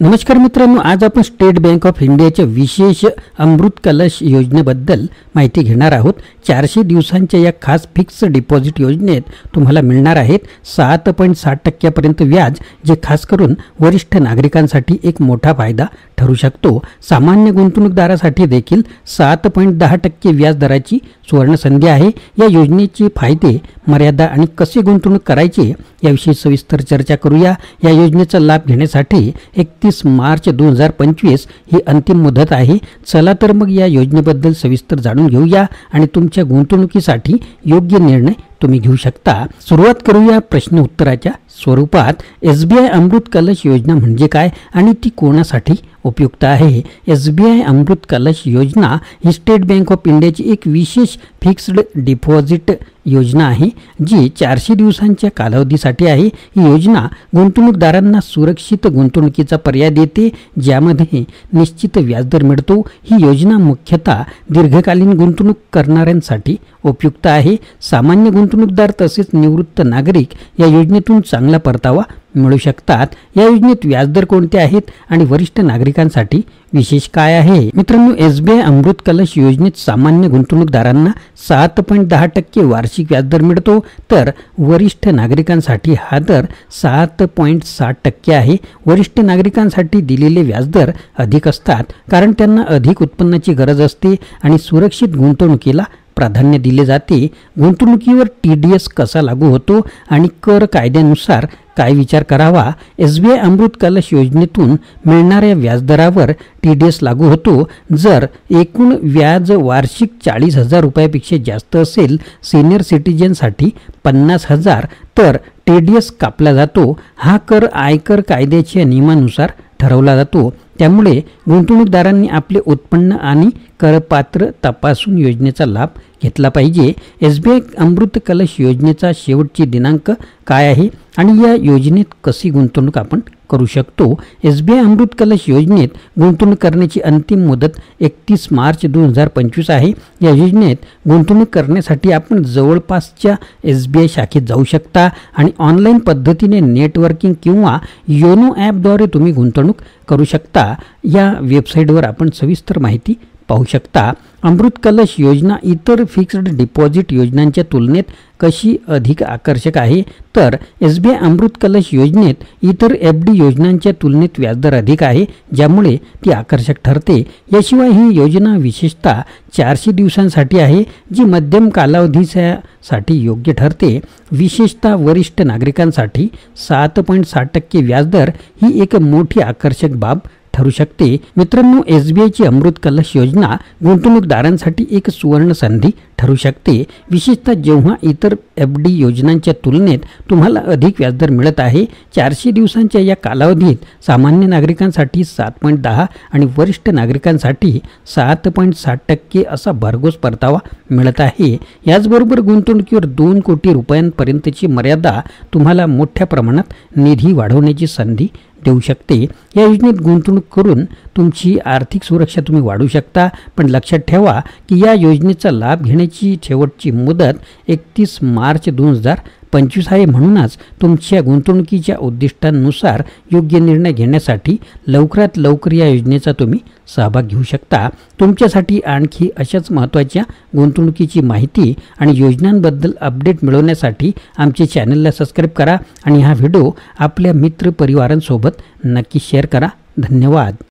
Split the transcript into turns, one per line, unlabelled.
नमस्कार मित्रांनो, आज आपण स्टेट बँक ऑफ इंडियाच्या विशेष अमृत कलश योजनेबद्दल माहिती घेणार आहोत। 400 दिवसांच्या या खास फिक्स डिपॉझिट योजनेत तुम्हाला मिळणार आहेत 7.7% पर्यंत व्याज, जे खास करून वरिष्ठ नागरिकांसाठी एक मोठा फायदा ठरू शकतो। सामान्य गुंतवणूकदारासाठी देखील 7.10% व्याज दराची सुवर्ण संधी आहे। या योजनेचे फायदे, मर्यादा आणि कसे गुंतवणूक करायचे याविषयी सविस्तर चर्चा करूया। या योजनेचा लाभ घेण्यासाठी 31 मार्च 2025 ही अंतिम मुदत आहे। चला तर मग या योजनेबद्दल सविस्तर जाणून घेऊया आणि तुमच्या गुंतवणुकीसाठी योग्य निर्णय तुम्ही घेऊ शकता। सुरुवात करूया प्रश्न उत्तराच्या स्वरूपात। SBI अमृत कलश योजना म्हणजे काय आणि ती कोणासाठी उपयुक्त आहे? SBI अमृत कलश योजना ही स्टेट बँक ऑफ इंडियाची एक विशेष फिक्स्ड डिपॉझिट योजना आहे, जी 400 दिवसांच्या कालावधीसाठी आहे। ही योजना गुंतवणूकदारांना सुरक्षित गुंतवणुकीचा पर्याय देते, ज्यामध्ये निश्चित व्याजदर मिळतो। ही योजना मुख्यतः दीर्घकालीन गुंतवणूक करणाऱ्यांसाठी उपयुक्त आहे। सामान्य गुंतवणूकदार तसेच निवृत्त नागरिक या योजनेतून चांगला परतावा मिळू शकतात। या योजनेत व्याजदर कोणते आहेत आणि वरिष्ठ नागरिकांसाठी विशेष काय आहे? मित्रांनो, SBI अमृत कलश योजनेत सामान्य गुंतवणूकदारांना 7.10% वार्षिक व्याजदर मिळतो, तर वरिष्ठ नागरिकांसाठी हा दर 7.60% आहे। वरिष्ठ नागरिकांसाठी दिलेले व्याजदर अधिक असतात, कारण त्यांना अधिक उत्पन्नाची गरज असते आणि सुरक्षित गुंतवणुकीला प्राधान्य दिले जाते। गुंतवणुकीवर TDS कसा लागू होतो आणि कर कायद्यानुसार काय विचार करावा? SBI अमृत कलश योजनेतून मिळणाऱ्या व्याजदरावर TDS लागू होतो जर एकूण व्याज वार्षिक 40,000 रुपयापेक्षा जास्त असेल। सिनियर सिटीजनसाठी 50,000 तर TDS कापला जातो। हा कर आयकर कायद्याच्या नियमानुसार ठरवला जातो, त्यामुळे गुंतवणूकदारांनी आपले उत्पन्न आणि करपात्र तपासून योजनेचा लाभ घेतला पाहिजे। SBI अमृत कलश योजनेचा शेवटची दिनांक काय आहे आणि या योजनेत कशी गुंतवणूक आपण करू शकतो? SBI अमृत कलश योजनेत गुंतवणूक करण्याची अंतिम मुदत 31 मार्च 2025 आहे। या योजनेत गुंतवणूक करण्यासाठी आपण जवळपासच्या SBI शाखेत जाऊ शकता आणि ऑनलाईन पद्धतीने नेटवर्किंग किंवा योनो ॲपद्वारे तुम्ही गुंतवणूक करू शकता। या वेबसाईटवर आपण सविस्तर माहिती पाहू शकता। अमृत कलश योजना इतर फिक्स्ड डिपॉझिट योजनांच्या तुलनेत कशी अधिक आकर्षक आहे? तर SBI अमृत कलश योजनेत इतर FD योजनांच्या तुलनेत व्याजदर अधिक आहे, ज्यामुळे ती आकर्षक ठरते। याशिवाय ही योजना विशेषतः 400 दिवसांसाठी आहे, जी मध्यम कालावधीसाठी योग्य ठरते। विशेषतः वरिष्ठ नागरिकांसाठी 7.60% व्याजदर ही एक मोठी आकर्षक बाब ठरू शकते। मित्रांनो, SBI ची अमृत कलश योजना गुंतवणूकदारांसाठी एक सुवर्ण संधी ठरू शकते, विशेषतः जेव्हा इतर FD योजनांच्या तुलनेत तुम्हाला अधिक व्याजदर मिळत आहे। 400 दिवसांच्या या कालावधीत सामान्य नागरिकांसाठी 7.10 आणि वरिष्ठ नागरिकांसाठी 7.60% असा भरघोस परतावा मिळत आहे। याचबरोबर गुंतवणुकीवर 2 कोटी रुपयांपर्यंतची मर्यादा तुम्हाला मोठ्या प्रमाणात निधी वाढवण्याची संधी देऊ शकते। या योजनेत गुंतवणूक करून तुमची आर्थिक सुरक्षा तुम्ही वाढवू शकता, पण लक्षात ठेवा की या योजनेचा लाभ घेण्याची शेवटची मुदत 31 मार्च 2025 आहे। म्हणूनच तुमच्या गुंतवणुकीच्या उद्दिष्टांनुसार योग्य निर्णय घेण्यासाठी लवकरात लवकर या योजनेचा तुम्ही सहभाग घेऊ शकता। तुमच्यासाठी आणखी अशाच महत्त्वाच्या गुंतवणुकीची माहिती आणि योजनांबद्दल अपडेट मिळवण्यासाठी आमचे चॅनलला सबस्क्राईब करा आणि हा व्हिडिओ आपल्या मित्रपरिवारांसोबत नक्की शेअर करा। धन्यवाद।